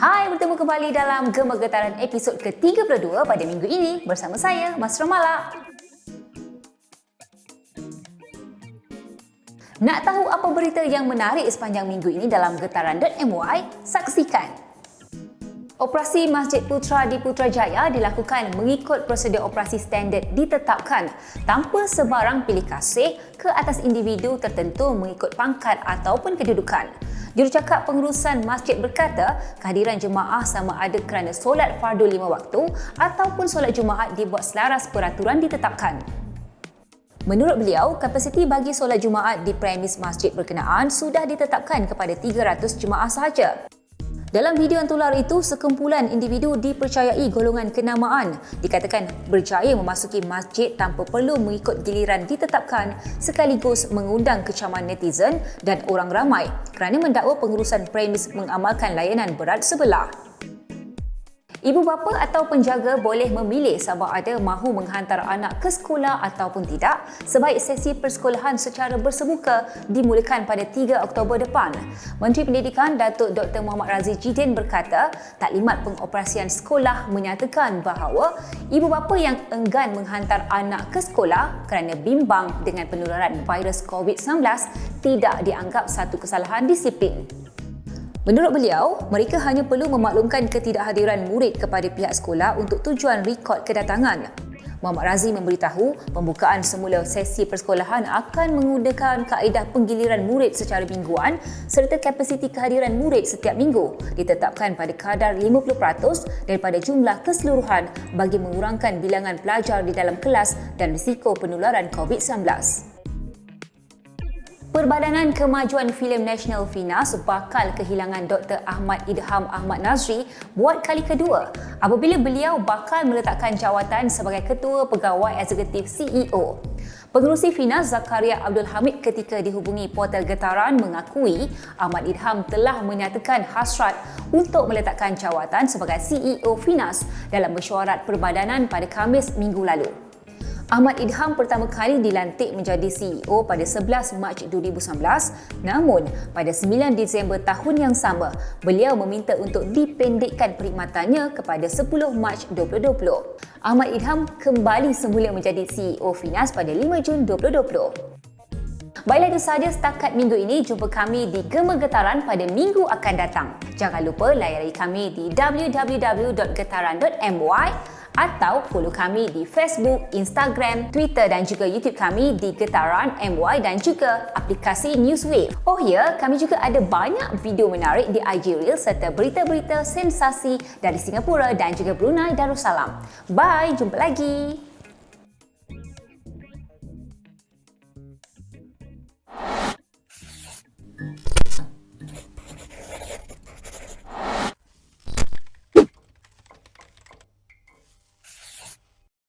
Hai, bertemu kembali dalam Gema Getaran episod ke-32 pada minggu ini bersama saya, Mas Ramala. Nak tahu apa berita yang menarik sepanjang minggu ini dalam getaran.my? Saksikan! Operasi Masjid Putra di Putrajaya dilakukan mengikut prosedur operasi standard ditetapkan tanpa sebarang pilih kasih ke atas individu tertentu mengikut pangkat ataupun kedudukan. Jurucakap Pengurusan Masjid berkata, kehadiran jemaah sama ada kerana solat fardu 5 waktu ataupun solat Jumaat dibuat selaras peraturan ditetapkan. Menurut beliau, kapasiti bagi solat Jumaat di premis masjid berkenaan sudah ditetapkan kepada 300 jemaah sahaja. Dalam video yang tular itu, sekumpulan individu dipercayai golongan kenamaan dikatakan berjaya memasuki masjid tanpa perlu mengikut giliran ditetapkan sekaligus mengundang kecaman netizen dan orang ramai kerana mendakwa pengurusan premis mengamalkan layanan berat sebelah. Ibu bapa atau penjaga boleh memilih sama ada mahu menghantar anak ke sekolah ataupun tidak sebaik sesi persekolahan secara bersemuka dimulakan pada 3 Oktober depan. Menteri Pendidikan Datuk Dr. Muhammad Razif Jidin berkata, Taklimat Pengoperasian Sekolah menyatakan bahawa ibu bapa yang enggan menghantar anak ke sekolah kerana bimbang dengan penularan virus COVID-19 tidak dianggap satu kesalahan disiplin. Menurut beliau, mereka hanya perlu memaklumkan ketidakhadiran murid kepada pihak sekolah untuk tujuan rekod kedatangan. Muhammad Razif memberitahu pembukaan semula sesi persekolahan akan menggunakan kaedah penggiliran murid secara mingguan serta kapasiti kehadiran murid setiap minggu ditetapkan pada kadar 50% daripada jumlah keseluruhan bagi mengurangkan bilangan pelajar di dalam kelas dan risiko penularan COVID-19. Perbadanan Kemajuan Filem Nasional FINAS bakal kehilangan Dr. Ahmad Idham Ahmad Nazri buat kali kedua apabila beliau bakal meletakkan jawatan sebagai Ketua Pegawai Eksekutif CEO. Pengerusi FINAS Zakaria Abdul Hamid ketika dihubungi portal Getaran mengakui Ahmad Idham telah menyatakan hasrat untuk meletakkan jawatan sebagai CEO FINAS dalam mesyuarat perbadanan pada Khamis minggu lalu. Ahmad Idham pertama kali dilantik menjadi CEO pada 11 Mac 2019, namun pada 9 Disember tahun yang sama, beliau meminta untuk dipendekkan perkhidmatannya kepada 10 Mac 2020. Ahmad Idham kembali semula menjadi CEO FINAS pada 5 Jun 2020. Baiklah, itu sahaja setakat minggu ini. Jumpa kami di Gema Getaran pada minggu akan datang. Jangan lupa layari kami di www.getaran.my atau follow kami di Facebook, Instagram, Twitter dan juga YouTube kami di Getaran MY dan juga aplikasi Newswave. Oh ya, kami juga ada banyak video menarik di IG Reels serta berita-berita sensasi dari Singapura dan juga Brunei Darussalam. Bye, jumpa lagi.